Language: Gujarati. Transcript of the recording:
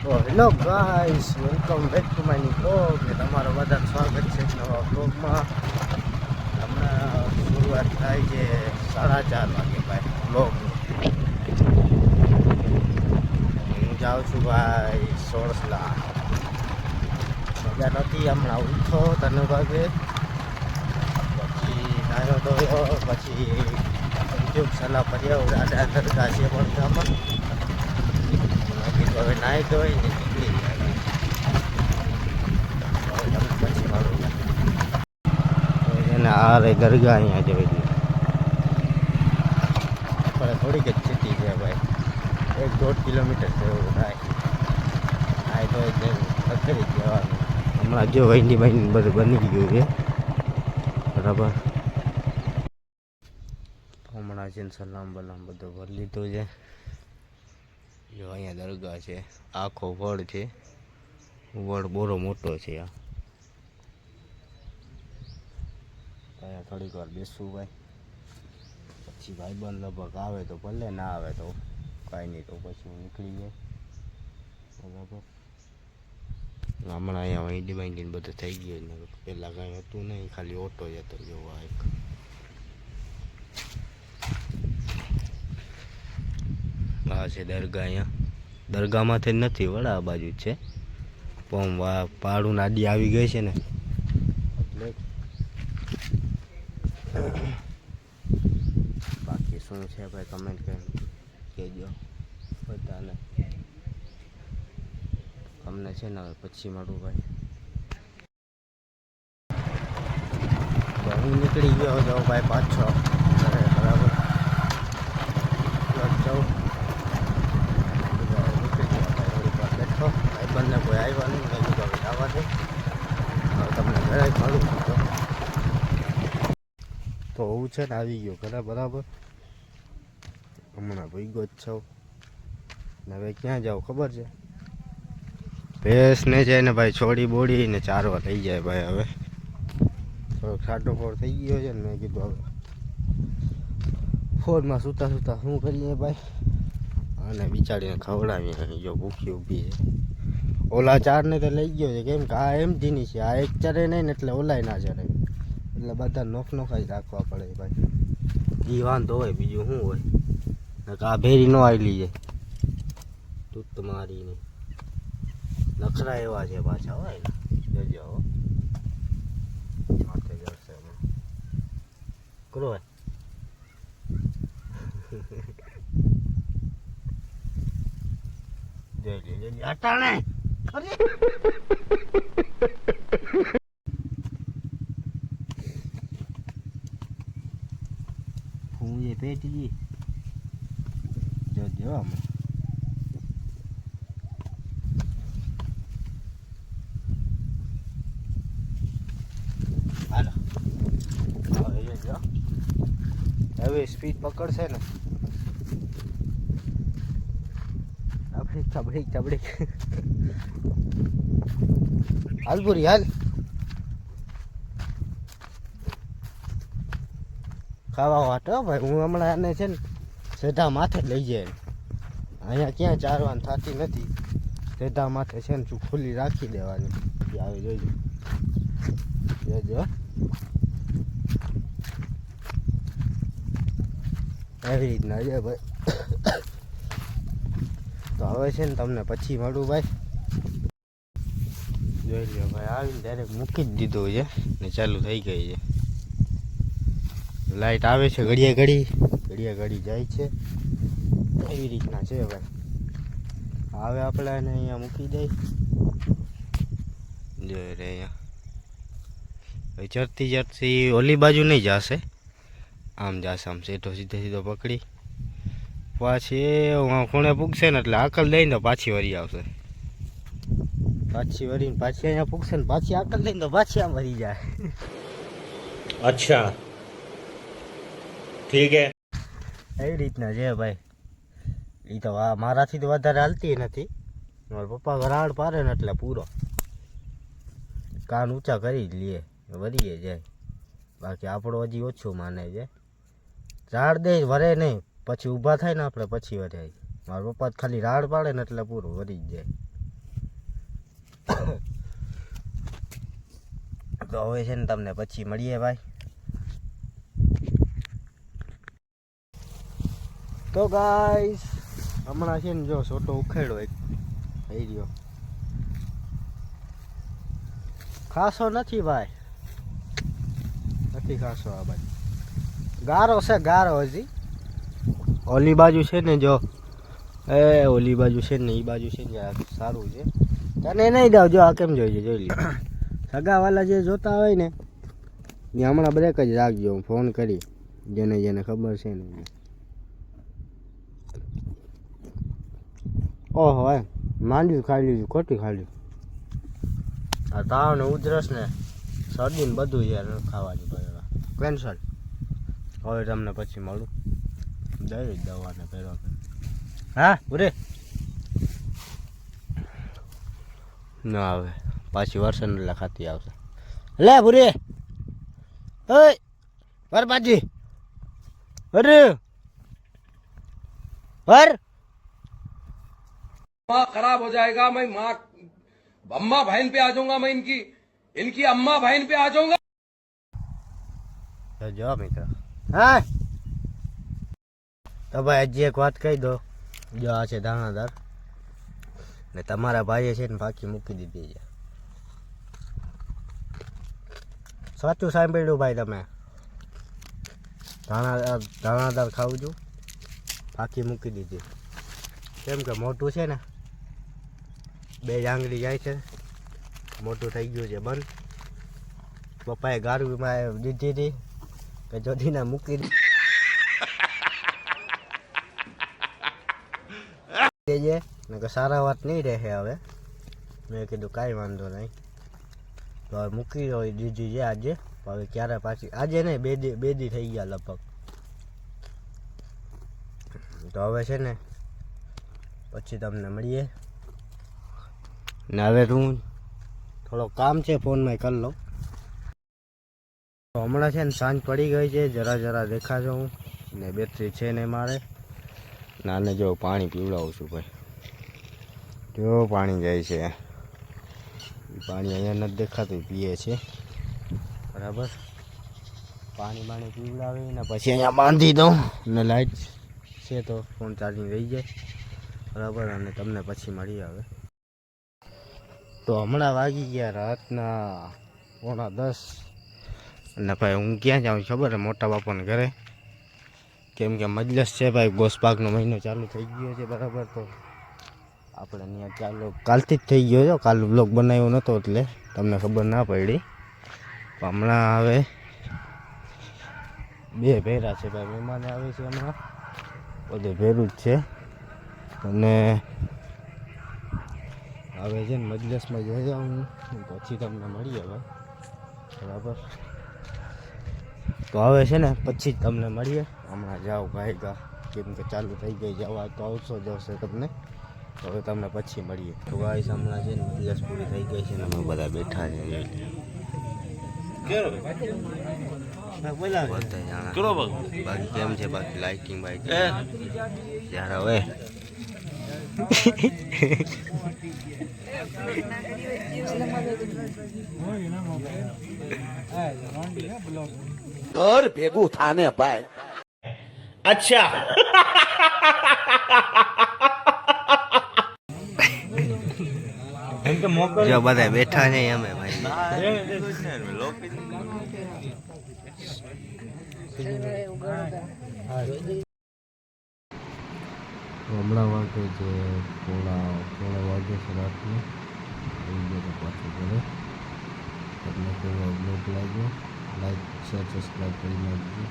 તો hello guys, welcome back to my new blog. તમારો બધાનું સ્વાગત છે નવા બ્લોગમાં. હમણાં શરૂઆત થાય છે 4:30 વાગે ભાઈ બ્લોગની. હું જાઉં છું ભાઈ સોળસલા. મજા નથી, હમણાં ઉઠો 3 વાગે, પછી નાયો ધોયો, પછી ઉદ્યોગ સલાહ કર્યા દાદા દરગાહ છે પણ ગામમાં. હવે નાહી ધોઈ ને નીકળી જાય. પછી મારું એને આ રે દરગાહ અહીંયા જોઈ લે. આપણે થોડીક જ સિટી છે ભાઈ, 1-1.5 કિલોમીટર છે એવું થાય. નાહી ધોઈ ખરી જવાનું. હમણાં જો વહીની બહીની બધું બની ગયું છે બરાબર. હમણાં છે સલામ બલામ બધું ભરી લીધું છે. જો અહીંયા દરગાહ છે, આખો વડ છે, વડ બોરો મોટો છે. અહીંયા થોડીક વાર બેસવું ભાઈ, પછી ભાઈબંધ લગભગ આવે તો ભલે, ના આવે તો કાંઈ નહીં, તો પછી હું નીકળી જાય બરાબર. હમણાં અહીંયા વાઈડી વાઈડીને બધું થઈ ગયું ને, પહેલાં કાંઈ હતું નહીં, ખાલી ઓટો જ હતો જોવા એક. આ છે દરગાહ. અહીંયા દરગાહમાંથી જ નથી, વડા બાજુ જ છે, પણ પાડું નાડી આવી ગઈ છે ને એટલે. બાકી શું છે ભાઈ, કમેન્ટ કહેજો બધાને. અમને છે ને પછી મળું ભાઈ. હું નીકળી ગયો જાઉં ભાઈ પાછો બરાબર. જાઉં બેઠો, ભાઈબંધને કોઈ આવ્યા નહીં, મેં કીધું હવે જવા દે, તમને ઘરે મળું તો હું છે ને આવી ગયો ઘરે બરાબર. હમણાં ભેગો જ છો ને. હવે ક્યાં જાવ ખબર છે, ભેંસને છે ને ભાઈ છોડી બોડી ને ચારવા થઈ જાય ભાઈ. હવે થોડોક સાટો ફોડ થઈ ગયો છે ને, મેં કીધું હવે ફોરમાં સૂતા સૂતા શું કરીએ ભાઈ, અને બિચારીને ખવડાવીએ. જો ભૂખી ઊભી છે. ઓલા ચારને તો લઈ ગયો છે, કેમ કે આ એમ ધીની છે, આ એક ચરે નહીં ને એટલે ઓલાય ના ચરે, એટલે બધા નોખા જ રાખવા પડે ભાઈ. એ વાંધો હોય, બીજું શું હોય. આ ભેરી નો આવેલી છે તું તમારી નખરા એવા છે પાછા હોય ને. જજો માથે જશે કરો જોઈ લે અટાણે હું એ પેટી જોજો આમાં. હાલો હવે જો હવે સ્પીડ પકડશે ને. ચબડી ચબડી હાલ પૂરી હાલ. ખાવા વાટો ભાઈ, હું હમણાં આને છે ને સીધા માથે લઈ જાય. અહીંયા ક્યાં ચારવાનું થતી નથી, સીધા માથે છે ને ખુલ્લી રાખી દેવાની. આવી જોઈજો જોજો એવી રીતના છે ભાઈ. તો હવે છે ને તમને પછી મળું ભાઈ. જોઈ લો ભાઈ, આવીને ડાયરેક્ટ મૂકી જ દીધું છે ને ચાલુ થઈ ગઈ છે. લાઈટ આવે છે ઘડીએ ઘડી જાય છે, એવી રીતના છે ભાઈ. હવે આપણે એને અહીંયા મૂકી દઈ. જોઈ રે અહીંયા ચડતી ઓલી બાજુ નહીં જશે, આમ જશે, આમ સીધો પકડી પાછી ખૂણે પૂગશે ને એટલે આકલ દઈને તો પાછી વરી આવશે. પાછી વરીને પાછી અહીંયા પૂગશે ને પાછી આકલ દઈને તો પાછી આમ વરી જાય. અચ્છા ઠીક હે. એવી રીતના છે ભાઈ. એ તો મારાથી તો વધારે હાલતી નથી, મારા પપ્પા ઘરાડ પારે ને એટલે પૂરો કાન ઊંચા કરી જ લે, વરીએ જાય. બાકી આપણો હજી ઓછું માને છે. રાડ દે વરે નહીં, પછી ઊભા થાય ને આપણે પછી વરાય. મારા પપ્પા ખાલી રાડ પાડે ને એટલે પૂરું વરી જ જાય. તો હવે છે ને તમને પછી મળીએ ભાઈ. તો ગાઈસ હમણાં છે ને જો સોટો ઉખેડો એક થઈ ગયો. ખાસો નથી ભાઈ, નથી ખાસો આ ભાઈ. ગારો છે ગારો હજી. ઓલી બાજુ છે ને જો ઓલી બાજુ છે ને એ બાજુ છે ને સારું છે. તને નહીં દઉં જો આ કેમ જોઈ લે. સગાવાલા જે જોતા હોય ને એ હમણાં બ્રેક જ રાખજો. હું ફોન કરી જેને જેને ખબર છે ને. ઓહો માંડ્યું ખાઈ લીધું, ખોટી ખાઈ લીધું. આ તાવ ને ઉધરસ ને શરદી ને બધું યાર ખાવાની પડે. કેન્સલ. હવે તમને પછી મળું દઈ દવાને પહેરવા. હા ઉરે ના આવે પાછી વર્ષન એટલે ખાતી આવશે. લે ભૂરી ઓય વરબાજી અરે वर माँ खराब हो जाएगा, मैं माँ अम्मा बहन पे आ जाऊंगा, मैं इनकी अम्मा बहन पे आ जाऊंगा. તો જો મિત્ર હા તો ભાઈ હજી એક વાત કહી દો. જો આ છે દાણાદાર ને તમારા ભાઈએ છે ને પાકી મૂકી દીધી છે. સાચું સાંભળ્યું ભાઈ તમે. દાણાદાર ખાવું છું, પાકી મૂકી દીધી. કેમ કે મોટું છે ને 2 આંગળી જાય છે, મોટું થઈ ગયું છે બંધ. પપ્પાએ ગારુમાં દીધી હતી કે જોધીને મૂકી દેજે ને કે સારા વાત નહીં રહે. હવે મેં કીધું કાંઈ વાંધો નહીં, તો હવે મૂકી હોય દીધી છે આજે. હવે ક્યારે પાછી આજે નહીં, 2 દી થઈ ગયા લગભગ. તો હવે છે ને પછી તમને મળીએ ને. હવે હું થોડો કામ છે ફોનમાં કરી લઉં. તો હમણાં છે ને સાંજ પડી ગઈ છે, જરા દેખાજો હું ને બેટરી છે ને મારે. નાને જો પાણી પીવડાવું છું ભાઈ. જો પાણી જાય છે, પાણી અહીંયા નથી દેખાતું, પીએ છે બરાબર. પાણી પીવડાવી ને પછી અહીંયા બાંધી દઉં ને લાઈટ છે તો ફોન ચાર્જિંગ રહી જાય બરાબર. અને તમને પછી મળી આવે. તો હમણાં વાગી ગયા રાતના 9:45 અને ભાઈ હું ક્યાં જાઉં ખબર છે? મોટા બાપાને ઘરે. કેમ કે મજલસ છે ભાઈ, ગોસપાકનો મહિનો ચાલુ થઈ ગયો છે બરાબર. તો આપણે અહીંયા ચાલુ કાલથી જ થઈ ગયો છે. કાલ બ્લોગ બનાવ્યો નહોતો એટલે તમને ખબર ના પડી. હમણાં હવે 2 ભેરા છે ભાઈ, મહેમાને આવે છે હમણાં. બધે ભેરું જ છે. અને હવે છે ને મજલિસમાં જઈ જાઉં પછી તમને મળીએ હવે બરાબર. તો હવે છે ને પછી જ તમને મળીએ. હમણાં જાઓ ગાયગા, કેમ કે ચાલુ થઈ ગઈ જવા તો આવશો જશે તમને. તો હવે તમને પછી મળીએ. તો ગાઈસ હમણાં છે ને મજલિસ પૂરી થઈ ગઈ છે ને અમે બધા બેઠા છે. બાકી કેમ છે? બાકી લાઇટિંગ બાઇટિંગ ત્યારે હવે ઘર ભેગું થાને ભાઈ. अच्छा જો બધા બેઠા છે અમે ભાઈ. હમણાં વાગે છે પોણા વાગે છે રાતનું. પાછું ઘરે. તમને કેવો બ્લોગ લાગ્યો? લાઈક શેર સબસ્ક્રાઈબ કરી નાખજો.